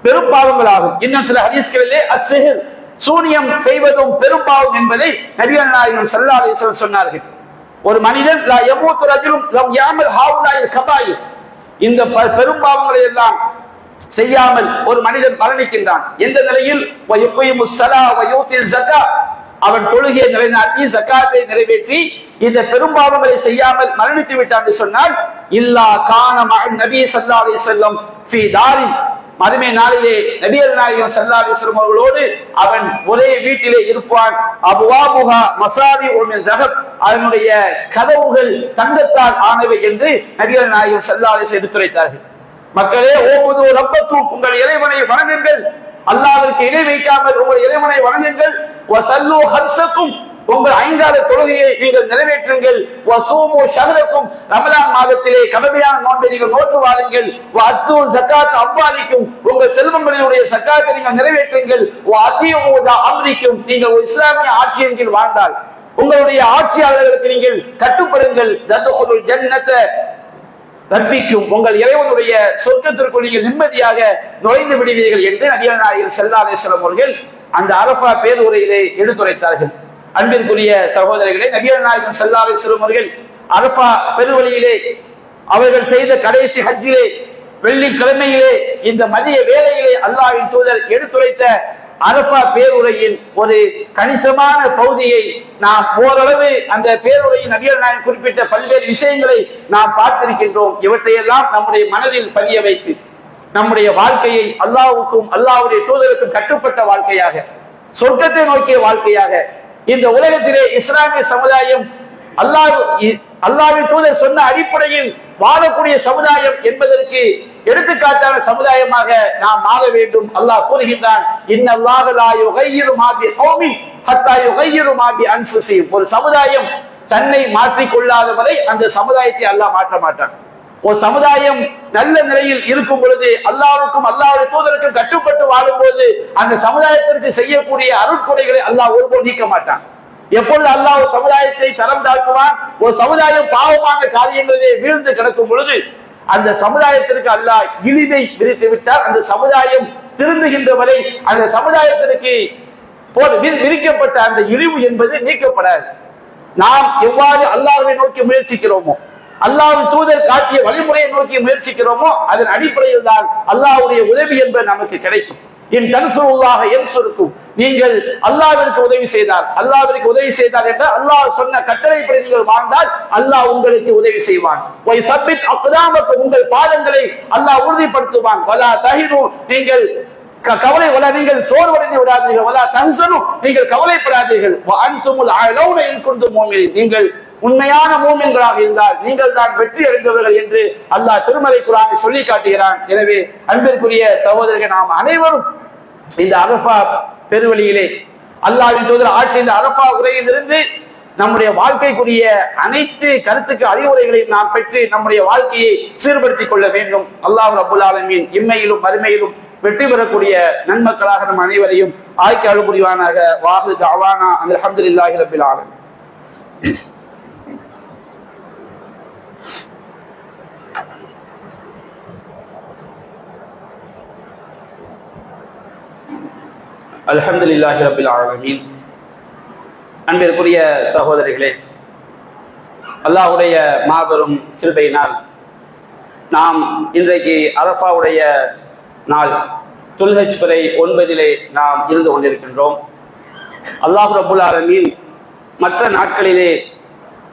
பெரும் பாவங்களாகும். இன்னும் சில ஹதீஸ்களிலே அஸ்ஸிஹ்ர், சூனியம் செய்வதும் பெரும் பாவம் என்பதை நபிகள் நாயகம் ஸல்லல்லாஹு அலைஹி வஸல்லம் சொன்னார்கள். ஒரு மனிதன் லா யமூத்து ரஜுலுன் லம் யாமல் ஹாவுலாயில் கபாயிர், இந்த பெரும் பாவங்களை எல்லாம் செய்யாமல் ஒரு மனிதன் மரணிக்கின்றான். எந்த நிலையில்? வ யுகீமுஸ் ஸலா வ யூத்திஸ் ஸகா, அவன் தொழுகையை நிலைநாட்டி ஜகாத்தை நிறைவேற்றி இந்த பெரும் பாவங்களை செய்யாமல் மரணித்து விட்டான் என்று சொன்னால், இல்லா கான மஅன் நபி ஸல்லல்லாஹு அலைஹி வஸல்லம் ஃபீ தாரின், மறுமை நாளிலே நபிகள் நாயகம் ஸல்லல்லாஹு அலைஹி வஸல்லம் அவர்களோடு அவன் ஒரே வீட்டிலே இருப்பான். அபுவாபுஹா மசாரிஉ மின் தஹப், அதனுடைய கதவுகள் தங்கத்தால் ஆனவை என்று நபிகள் நாயகம் ஸல்லல்லாஹு அலைஹி வஸல்லம் எடுத்துரைத்தார்கள். மக்களே, ஓமுது ரப்பக்கும், உங்கள் இறைவனை வணங்குங்கள், அல்லாஹ்விற்கு இணை வைக்காமல் உங்கள் இறைவனை வணங்குங்கள். வஸல்லு ஹர்ஸக்கும், உங்கள் ஐங்கால தொழுகையை நீங்கள் நிறைவேற்றுங்கள். வஸூமு ஷஹ்ரக்கும், ரமலான் மாதத்திலே கடமையான நோன்பை நீங்கள் நோற்று வாருங்கள். வஅத்து ஸகாத் அம்வாலிக்கும், உங்கள் செல்வங்களினுடைய ஸகாத்தை நீங்கள் நிறைவேற்றுங்கள். வஅதியூ அம்ரிக்கும், நீங்கள் இஸ்லாமிய ஆட்சியின் கீழ் வாழ்ந்தால் உங்களுடைய ஆட்சியாளர்களுக்கு நீங்கள் கட்டுப்படுங்கள். ததுகுலுல் ஜன்னத ரப்பிக்கும், உங்கள் இறைவனுடைய சொர்க்கத்திற்குள் நீங்கள் நிம்மதியாக நுழைந்து விடுவீர்கள் என்று நபிகள் நாயகம் ஸல்லல்லாஹு அலைஹி வஸல்லம் அவர்கள் அந்த அரஃபா பேருரையிலே எடுத்துரைத்தார்கள். அன்பிற்குரிய சகோதரர்களே, நபிகள் நாயகம் ஸல்லல்லாஹு அலைஹி வஸல்லம் அவர்கள் அரஃபா பெருவழியிலே அவர்கள் செய்த கடைசி ஹஜ்ஜிலே வெள்ளிக்கிழமையிலே இந்த மதிய வேளையிலே அல்லாஹ்வின் தூதர் எடுத்துரைத்த அரஃபா பேருரையின் ஒரு கணிசமான பகுதியை நாம் ஓரளவு அந்த பேருரையின் நபிகள் நாயகம் குறிப்பிட்ட பல்வேறு விஷயங்களை நாம் பார்த்திருக்கின்றோம். இவற்றையெல்லாம் நம்முடைய மனதில் பதிய வைத்து நம்முடைய வாழ்க்கையை அல்லாஹ்வுக்கும் அல்லாஹ்வுடைய தூதருக்கும் கட்டுப்பட்ட வாழ்க்கையாக, சொர்க்கத்தை நோக்கிய வாழ்க்கையாக, இந்த உலகத்திலே இஸ்லாமிய சமுதாயம் அல்லாஹ்வின் தூதர் சொன்ன அடிப்படையில் வாழக்கூடிய சமுதாயம் என்பதற்கு எடுத்துக்காட்டான சமுதாயமாக நாம் ஆக வேண்டும். அல்லாஹ் கூறுகின்றான், இன்னல்லாஹ லா யுகையிரு மா பிகௌமின் ஹத்தா யுகையிரு மா பிஅன்ஃபுஸிஹிம், ஒரு சமுதாயம் தன்னை மாற்றிக் கொள்ளாத வரை அந்த சமுதாயத்தை அல்லாஹ் மாற்ற மாட்டான். ஒரு சமுதாயம் நல்ல நிலையில் இருக்கும் பொழுது, அல்லாஹ்வுக்கும் அல்லாஹ்வுடைய தூதருக்கும் கட்டுப்பட்டு வாழும் போது அந்த சமுதாயத்திற்கு செய்யக்கூடிய அருட்கொடைகளை அல்லாஹ் ஒருபோதும் நீக்க மாட்டான். எப்பொழுது அல்லாஹ் ஒரு சமுதாயத்தை தரம் தாழ்த்துவான், ஒரு சமுதாயம் பாவமான காரியங்களிலே வீழ்ந்து கிடக்கும் பொழுது அந்த சமுதாயத்திற்கு அல்லாஹ் இழிவை விதித்து விட்டால் அந்த சமுதாயம் திருந்துகின்ற வரை அந்த சமுதாயத்திற்கு விதிக்கப்பட்ட அந்த இழிவு என்பது நீக்கப்படாது. நாம் எவ்வாறு அல்லாஹ்வை நோக்கி முயற்சிக்கிறோமோ, அல்லாஹ்வின் தூதர் காட்டிய வழிமுறையை நோக்கி முயற்சிக்கிறோமோ, அதன் அடிப்படையில் தான் அல்லாஹ்வுடைய உதவி என்பது நமக்கு கிடைக்கும். இன் தன்சுருல்லாஹ யன்சுருக்கும், நீங்கள் அல்லாஹ்விற்கு உதவி செய்தால் என்றால் அல்லாஹ் சொன்ன கட்டளைப்படி நீங்கள் வாழ்ந்தால் அல்லாஹ் உங்களுக்கு உதவி செய்வான். வை சப்பித் அக்தாமக்கும், உங்கள் பாதங்களை அல்லாஹ் உறுதிப்படுத்துவான். வலா தஹினு, நீங்கள் நீங்கள் சோர்வடைந்து விடாதீர்கள். வலா தஹ்சனு, நீங்கள் கவலைப்படாதீர்கள். வ அன்துமுல் அலௌன இன் குன்தும் முஃமினீன், நீங்கள் உண்மையான மூமின்களாக இருந்தால் நீங்கள் தான் வெற்றி அடைந்தவர்கள் என்று அல்லாஹ் திருமலை குர்ஆனில் சொல்லி காட்டுகிறான். எனவே அன்பிற்குரிய சகோதரர்கள், நாம் அனைவரும் இந்த அரஃபா பெருவழியிலே அல்லாஹ்வின் தூதர் ஆற்றிய இந்த அரஃபா உரையிலிருந்து நம்முடைய வாழ்க்கைக்குரிய அனைத்து கருத்துக்கு அறிவுரைகளையும் நாம் பெற்று நம்முடைய வாழ்க்கையை சீர்படுத்திக் கொள்ள வேண்டும். அல்லாஹ் ரப்புல் ஆலமீன் இம்மையிலும் மறுமையிலும் வெற்றி பெறக்கூடிய நன்மக்களாக நம் அனைவரையும் ஆய்க்கு அருள் புரிவானாக. வாஹிரு தஅவானா அல்ஹம்துலில்லாஹி ரப்பில் ஆலமீன். அல்ஹம்துலில்லாஹி ரப்பில் ஆலமீன். அன்பிற்குரிய சகோதரிகளே, அல்லாஹ்வுடைய மாபெரும் கிருபையினால் நாம் இன்றைக்கு அரஃபாவுடைய நாள் துல்ஹஜ் பிறை 9 நாம் இருந்து கொண்டிருக்கின்றோம். அல்லாஹ் ரப்புல் ஆலமீன் மற்ற நாட்களிலே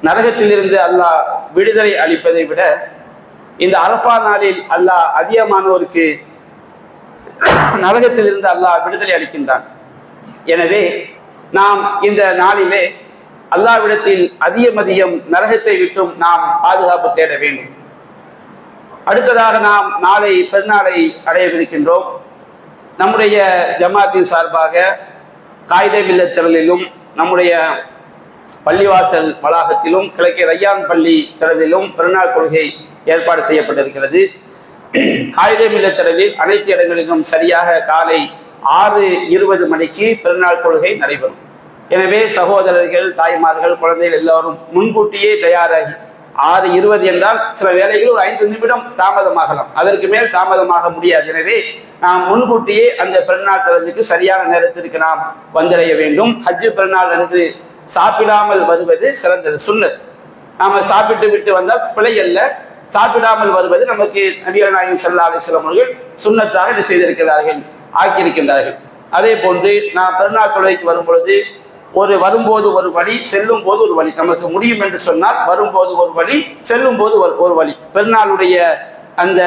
நரகத்திலிருந்து அல்லாஹ் விடுதலை அளிப்பதை விட இந்த அரஃபா நாளில் அல்லாஹ் அதிகமானோருக்கு நரகத்திலிருந்து அல்லாஹ் விடுதலை அளிக்கின்றான். எனவே நாம் இந்த நாளிலே அல்லாஹ்விடத்தில் அதிகம் நரகத்தை விட்டும் நாம் பாதுகாப்பு தேட வேண்டும். அடுத்ததாக நாம் நாளை பெருநாளை அடையவிருக்கின்றோம். நம்முடைய ஜமாத்தின் சார்பாக காயிதே மில்லத் திரளிலும் நம்முடைய பள்ளிவாசல் வளாகத்திலும் கிழக்கே ரய்யான் பள்ளி திரளிலும் பெருநாள் கொள்கை ஏற்பாடு செய்யப்பட்டிருக்கிறது. காயிதே மில்லத் திரளில் அனைத்து இடங்களிலும் சரியாக காலை 6:20 மணிக்கு பெருநாள் கொள்கை நடைபெறும். எனவே சகோதரர்கள், தாய்மார்கள், குழந்தைகள் எல்லோரும் முன்கூட்டியே தயாராகி 6:20 என்றால் சில வேளைகளில் ஒரு 5 நிமிடம் தாமதமாகலாம், அதற்கு மேல் தாமதமாக முடியாது. எனவே நாம் முன்கூட்டியே அந்த பெருநாள் திறந்துக்கு சரியான நேரத்திற்கு நாம் வந்தடைய வேண்டும். ஹஜ்ஜு பெருநாள் அன்று சாப்பிடாமல் வருவது சிறந்தது, சுன்னத். நாம சாப்பிட்டு விட்டு வந்தால் பிழை அல்ல, சாப்பிடாமல் வருவது நமக்கு நபிகள் நாயகம் ஸல்லல்லாஹு அலைஹி வஸல்லம் அவர்கள் சுன்னத்தாக செய்திருக்கிறார்கள், ஆக்கியிருக்கின்றார்கள். அதே போன்று நாம் பெருநாள் தொழுகைக்கு வரும் பொழுது வரும்போது ஒரு வழி, செல்லும் போது ஒரு வழி. நமக்கு முடியும் என்று சொன்னால் வரும்போது ஒரு வழி, செல்லும் போது ஒரு வழி. பெருநாளுடைய அந்த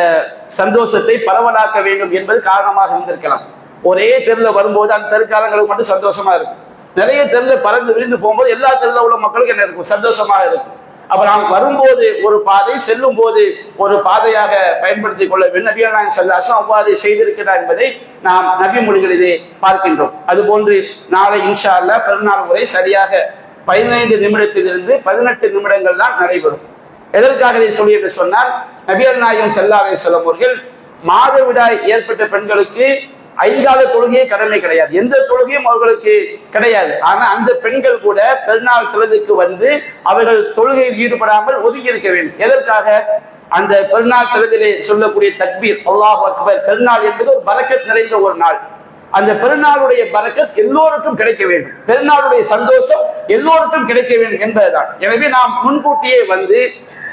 சந்தோஷத்தை பரவலாக்க வேண்டும் என்பது காரணமாக இருந்திருக்கலாம். ஒரே தெருவில் வரும்போது அந்த தெருக்காரங்களுக்கு மட்டும் சந்தோஷமா இருக்கும். நிறைய தெருவில் பறந்து விரிந்து போகும்போது எல்லா தெருவில் உள்ள மக்களுக்கு என்ன இருக்கும், சந்தோஷமாக இருக்கும். அப்ப நாம் வரும்போது ஒரு பாதை, செல்லும் போது ஒரு பாதையாக பயன்படுத்திக் கொள்ள வேண்டும். நபிகள் நாயகம் ஸல்லல்லாஹு அலைஹி வஸல்லம் அவ்வாறு செய்திருக்கிறார் என்பதை நாம் நபி மொழிகளிலே பார்க்கின்றோம். அதுபோன்று நாளை இன்ஷா அல்லாஹ் பெருநாள் உரை சரியாக 15 நிமிடத்திலிருந்து 18 நிமிடங்கள் தான் நடைபெறும். எதற்காக இதை சொல்லி என்று சொன்னால், நபிகள் நாயகம் ஸல்லல்லாஹு அலைஹி வஸல்லம் அவர்கள் மாதவிடாய் ஏற்பட்ட பெண்களுக்கு 5 கால தொழுகையே கடமை கிடையாது, எந்த தொழுகையும் அவர்களுக்கு கிடையாது. ஆனா அந்த பெண்கள் கூட பெருநாள் தொழுகைக்கு வந்து அவர்கள் தொழுகையில் ஈடுபடாமல் ஒதுங்கி இருக்க வேண்டும். எதற்காக? அந்த பெருநாள் தொழுகையிலே சொல்லக்கூடிய தக்பீர், அல்லாஹ் அக்பர். பெருநாள் என்பது ஒரு பரக்கத் நிறைந்த ஒரு நாள். அந்த பெருநாளுடைய பரக்கத் எல்லோருக்கும் கிடைக்க வேண்டும், பெருநாளுடைய சந்தோஷம் எல்லோருக்கும் கிடைக்க வேண்டும் என்பதுதான். எனவே நாம் முன்கூட்டியே வந்து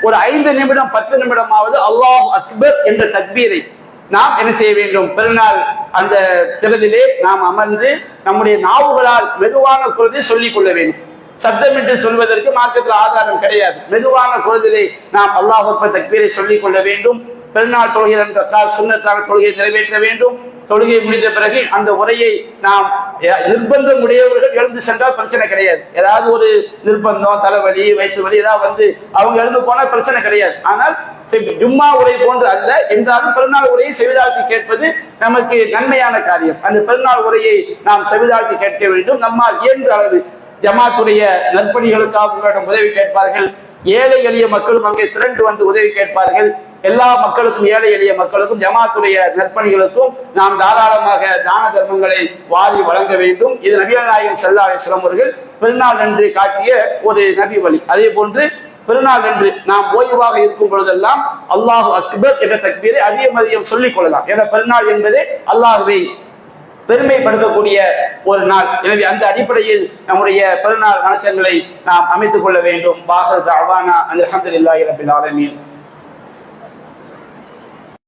ஒரு 5 நிமிடம் 10 நிமிடமாவது அல்லாஹ் அக்பர் என்ற தக்பீரை நாம் என்ன செய்ய வேண்டும், பெருநாள் அந்த திறதிலே நாம் அமர்ந்து நம்முடைய நாவுகளால் மெதுவான குரலை சொல்லிக் கொள்ள வேண்டும். சப்தமிட்டு சொல்வதற்கு மார்க்கத்தில் ஆதாரம் கிடையாது. மெதுவான குரலிலே நாம் அல்லாஹ் அக்பர் தக்பீரை சொல்லிக் கொள்ள வேண்டும். பெருநாள் தொழுகை சுன்னத்தான தொழுகையை நிறைவேற்ற வேண்டும். தொழுகை முடிந்த பிறகு அந்த உரையை நாம் நிர்பந்தம் உடையவர்கள் எழுந்து சென்றால் பிரச்சனை கிடையாது. ஏதாவது ஒரு நிர்பந்தம், தலைவலி, வயிற்று வலி ஏதாவது வந்து அவங்க எழுந்து போனா பிரச்சனை கிடையாது. ஆனால் ஜும்மா உரை போன்று அல்ல என்றாலும் பெருநாள் உரையை செவிதாழ்த்தி கேட்பது நமக்கு நன்மையான காரியம். அந்த பெருநாள் உரையை நாம் செவிதாழ்த்தி கேட்க வேண்டும். நம்மால் இயன்ற அளவு ஜமாத்துடைய நற்பணிகளுக்காக உதவி கேட்பார்கள். ஏழை எளிய மக்களும் அங்கே திரண்டு வந்து உதவி கேட்பார்கள். எல்லா மக்களுக்கும், ஏழை எளிய மக்களுக்கும், ஜமாத்துடைய நற்பணிகளுக்கும் நாம் தாராளமாக தான தர்மங்களை வாரி வழங்க வேண்டும். இது நபிகள் நாயகம் ஸல்லல்லாஹு அலைஹி வஸல்லம் அவர்கள் பெருநாள் அன்று காட்டிய ஒரு நபி வழி. அதே போன்று பெருநாள் என்று நாம் ஓய்வாக இருக்கும் பொழுதெல்லாம் அல்லாஹு அக்பர் என்ற தக்பீரை அதிகம் சொல்லிக் கொள்ளலாம். என பெருநாள் என்பதே அல்லாஹ்வை பெருமைப்படுத்தக்கூடிய ஒரு நாள். எனவே அந்த அடிப்படையில் நம்முடைய பெருநாள் வணக்கங்களை நாம் அமைத்துக் கொள்ள வேண்டும். வாஹிரு தஅவானா அல்ஹம்துலில்லாஹி ரப்பில் ஆலமீன்.